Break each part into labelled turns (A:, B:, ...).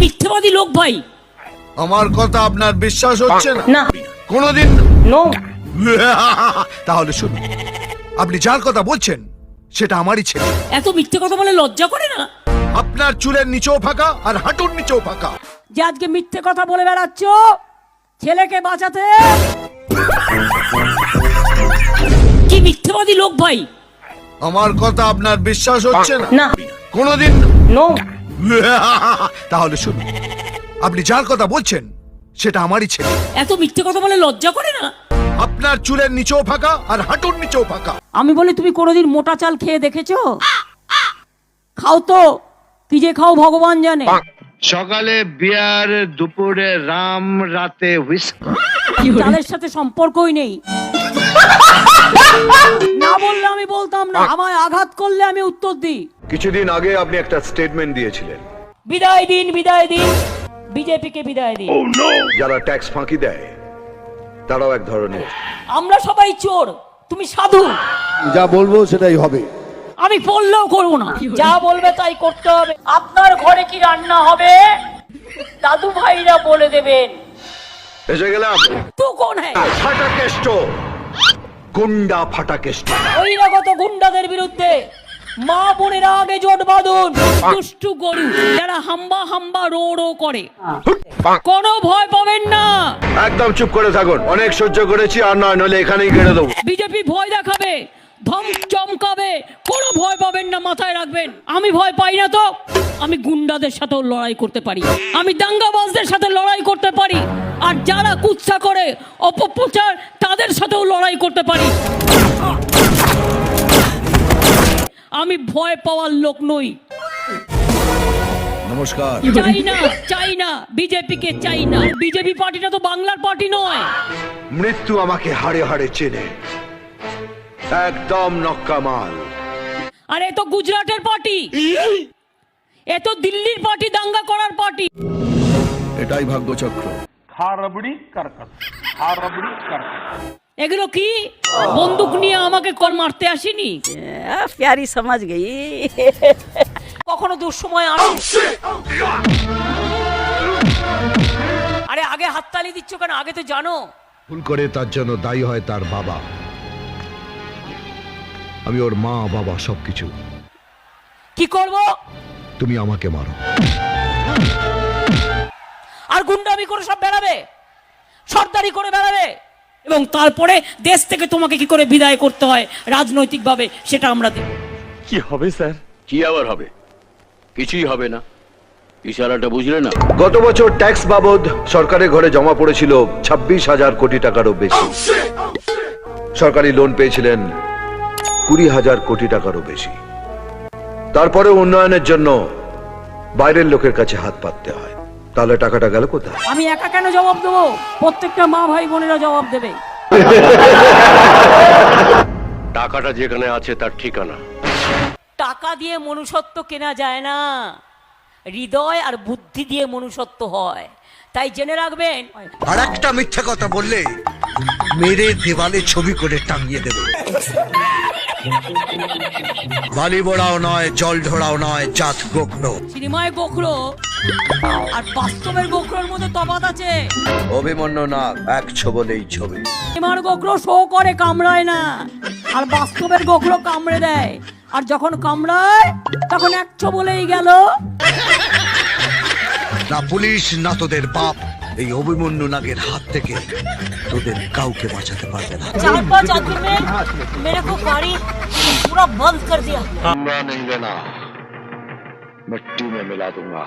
A: মিথ্যেবাদী লোক ভাই।
B: আমার কথা আপনার বিশ্বাস হচ্ছে না?
A: না।
B: কোনোদিন
A: নো।
B: তাহলে শুনুন, আপনি যার কথা বলছেন সেটা আমারই ছেলে।
A: এত মিথ্যে কথা বলে লজ্জা করে না?
B: আপনার চুলের নিচেও ফাঁকা আর হাঁটুর নিচেও ফাঁকা।
A: যে আজকে মিথ্যে কথা বলে বেড়াচ্ছ ছেলেকে বাঁচাতে। কি মিথ্যেবাদী লোক ভাই।
B: আমার কথা আপনার বিশ্বাস হচ্ছে না?
A: না।
B: কোনোদিন
A: নো।
B: তাহলে শুনুন, আপনি যার কথা বলছেন সেটা আমারই ছেলে।
A: এত মিথ্যে কথা বলে লজ্জা করে না?
B: আপনার চুলের নিচেও ফাঁকা আর হাঁটুর নিচেও ফাঁকা।
A: আমি বলি তুমি কোনোদিন মোটা চাল খেয়ে দেখেছো? খাও তো, কি যে খাও ভগবান জানে।
C: সকালে বিয়ার, দুপুরে রাম, রাতে হুইস্কি।
A: চালের সাথে সম্পর্কই নেই। না বললে আমি বলতাম না, আমায় আঘাত করলে আমি উত্তর দিই।
D: কিছুদিন আগে আপনি একটা স্টেটমেন্ট দিয়েছিলেন,
A: বিদায় দিন, বিদায় দিন, বিজেপিকে বিদায় দিন।
D: যারা ট্যাক্স ফাঁকি দেয় তারাও এক ধরনের।
A: আমরা সবাই চোর, তুমি সাধু।
E: যা বলবো সেটাই হবে।
A: আমি বললেও করবো না, যা বলবে তাই করতে হবে। আপনার ঘরে কি রান্না হবে দাদু ভাইরা বলে দেবেন।
D: এসে গেলাম
A: তু কোন হ্যায়?
D: ফাটাকেষ্ট, গুন্ডা ফাটাকেষ্ট।
A: বহিরাগত গুন্ডাদের বিরুদ্ধে মা বোনেরা আগে জোট বাঁধুন। দুষ্টু গরু যারা হাম্বা হাম্বা রো রো করে, কোনো ভয় পাবেন না।
D: একদম চুপ করে থাকুন, অনেক সহ্য করেছি, আর নয় নইলে এখানেই গেড়ে দেবো।
A: বিজেপি ভয় দেখাবে, ধম চমকাবে, কোনো ভয় পাবেন না, মাথায় রাখবেন। আমি ভয় পাই না তো, আমি গুন্ডাদের সাথেও লড়াই করতে পারি, আমি দাঙ্গাবাজদের সাথে লড়াই করতে পারি, আর যারা কুৎসা করে অপপ্রচার তাদের সাথেও লড়াই করতে পারি। আমি ভয় পাওয়ার লোক নই।
B: নমস্কার।
A: চাই না, চাই না, বিজেপিকে চাই না। বিজেপি পার্টিটা তো বাংলার পার্টি নয়।
D: মৃত্যু আমাকে হাড়ে হাড়ে চেনে, একদম নক্কা মাল।
A: আর এ তো গুজরাটের পার্টি, এ তো দিল্লির পার্টি, দাঙ্গা করার পার্টি।
B: এটাই ভাগ্যচক্র।
A: এগুলো কি বন্দুক নিয়ে আমাকে কর মারতে আসেনি।
F: प्यारी समझ गई।
A: কখনো দুঃসময় আসে। আরে আগে হাততালি দিচ্ছ কেন? আগে তো জানো।
D: ভুল করে তার জন্য দায়ী হয় তার বাবা। আমি ওর মা, বাবা, সবকিছু।
A: কি করব?
D: তুমি আমাকে মারো।
A: আর গুন্ডামি করে সব বেড়াবে, সর্দারি করে বেড়াবে, এবং তারপরে দেশ থেকে তোমাকে কি করে বিদায় করতে হয় রাজনৈতিকভাবে সেটা আমরা দেব।
G: কি হবে স্যার? কি আবার হবে? কিছুই হবে না। ইশারাটা বুঝলে না?
D: গত বছর ট্যাক্স বাবদ সরকারের ঘরে জমা পড়েছিল 26,000 কোটি টাকারও বেশি। সরকারি লোন পেয়েছিলেন 20,000 কোটি টাকারও বেশি। তারপরে উন্নয়নের জন্য বাইরের লোকের কাছে হাত পাততে হয়। তাহলে টাকাটা গেল কোথায়?
A: আমি একা কেন জবাব দেবো? প্রত্যেকটা মা ভাই বোনেরা জবাব দেবে।
G: টাকাটা যেখানে আছে তার ঠিকানা।
A: টাকা দিয়ে মনুষ্যত্ব কেনা যায় না, হৃদয় আর বুদ্ধি দিয়ে মনুষ্যত্ব হয়। তাই জেনে রাখবেন।
B: আর একটা মিথ্যা কথা বললে মেরে দেওয়ালে ছবি করে টাঙিয়ে দেবে। বালি বোড়াও নয়, জল ঢোড়াও নয়, জাত গোখরো।
A: সিনেমায় গোখরো আর বাস্তবের গোখরোর মধ্যে তফাৎ আছে।
D: অভিমন্যু না, এক ছবলেই ছবি।
A: সিনেমার গোখরো শো করে, কামড়ায় না, আর বাস্তবের গোখরো কামড়ে দেয়। আর যখন কামড়ায় তখন একশো বলেই গেল।
B: না পুলিশ না তোদের বাপ এই অভিমন্যু নাগের হাত থেকে তোদের কাউকে বাঁচাতে পারবে না।
A: 4-5 आदमी ने मेरे को गाड़ी पूरा बंद कर दिया।
G: আমরা नहीं देना, मिट्टी में मिला दूंगा।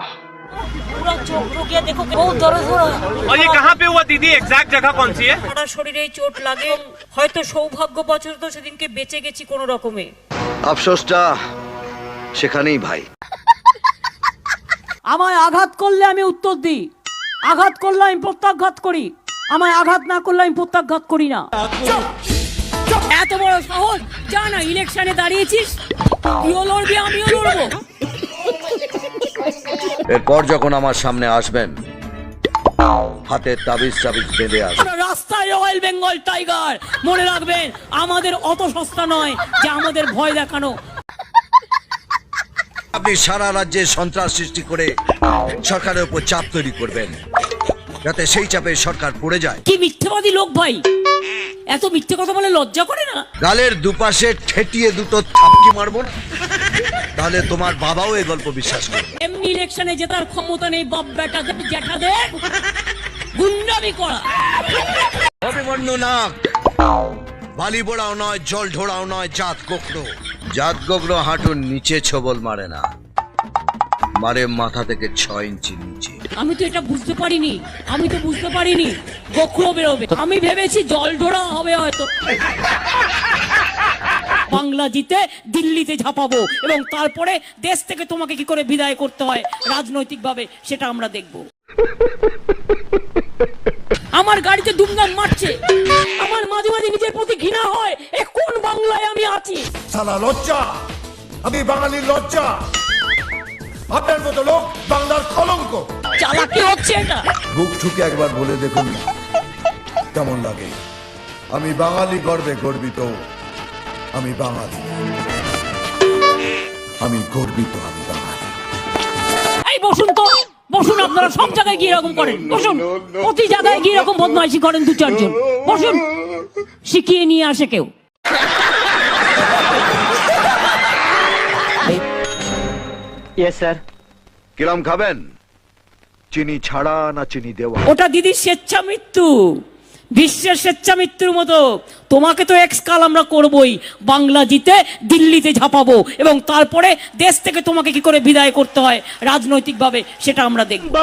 A: पूरा चोट रुक गया, देखो बहुत दर्द हो रहा है।
H: और ये कहाँ पे हुआ दीदी? एग्जैक्ट जगह कौन सी है?
A: সারা শরীরে চোট লাগে, হয়তো সৌভাগ্য বছর তো সেদিনকে বেঁচে গেছি কোনো রকমে।
D: আফসোসটা সেখানেই ভাই।
A: আমায় আঘাত করলে আমি উত্তর দিই, আঘাত করলে আমি প্রত্যাঘাত করি, আমায় আঘাত না করলে আমি প্রত্যাঘাত করি না। এত বড় সাহস! যা না, ইলেকশনে দাঁড়িয়েছিস, তুইও লড়বি আমিও লড়বো।
D: এরপর যখন আমার সামনে আসবেন হাতে তাবিজ বেঁধে আসবেন।
A: রাস্তায় রয়্যাল বেঙ্গল টাইগার, মনে রাখবেন আমাদের অত সস্তা নয় যে আমাদের ভয় দেখানো।
B: আপনি সারা রাজ্যে সন্ত্রাস সৃষ্টি করে সরকারের উপর চাপ তৈরি করবেন, যাতে সেই চাপে সরকার পড়ে যায়।
A: কি মিথ্যেবাদী লোক ভাই, এত মিথ্যে কথা বলে লজ্জা করে না?
B: গালের দুপাশে ঠেটিয়ে দুটো থাপকি মারবো না, তাহলে তোমার বাবাও এই গল্প বিশ্বাস করবে।
A: এমনি ইলেকশনে জেতার ক্ষমতা নেই বাপ বেটাদের জ্যাঠাদের, গুন্ডামি করা।
B: অভিমন্যু নাগ বালি বোড়াও নয়, জল ঢোড়াও নয়, জাত গোখরো। জাত গোখরো হাঁটুর নিচে ছবল মারে না, মারে মাথা থেকে 6 ইঞ্চি নিচে।
A: আমি তো এটা বুঝতে পারিনি, গোখরো বেরোবে। আমি ভেবেছি জল ঢোড়া হবে হয়তো। বাংলা জিতে দিল্লিতে ঝাঁপাবো এবং তারপরে দেশ থেকে তোমাকে কি করে বিদায় করতে হয় রাজনৈতিকভাবে, সেটা আমরা দেখব। আমার গাড়িতে দুমদাম মারছে, আমার মাঝে মাঝে নিজের প্রতি ঘৃণা হয়। এ কোন বাংলায় আমি আছি?
E: সালা লজ্জা, আমি বাঙালির লজ্জা। আপনার মতো লোক বাংলার কলঙ্ক।
A: চালাকি হচ্ছে এটা।
E: বুক ঠুকে একবার বলে দেখুন না কেমন লাগে। আমি বাঙালি গর্বে গর্বিত, আমি বাঙালি, আমি গর্বিত, আমি বাঙালি।
A: এই বসুন তো, বসুন। আপনারা সব জায়গায় গিয়ে এরকম করেন, বসুন। প্রতি জায়গায় গিয়ে এরকম বদমাইশি করেন 2-4 জন, বসুন। শিখিয়ে নিয়ে আসে কেউ।
I: Yes sir.
D: কিরাম খাবেন, চিনি ছাড়া না চিনি দেওয়া?
A: ওটা দিদির স্বেচ্ছা মৃত্যু, বিশ্বের স্বেচ্ছা মৃত্যুর মতো। তোমাকে তো এক্সকাল আমরা করবই, বাংলা জিতে দিল্লিতে ঝাঁপাবো এবং তারপরে দেশ থেকে তোমাকে কি করে বিদায় করতে হয় রাজনৈতিকভাবে, সেটা আমরা দেখব।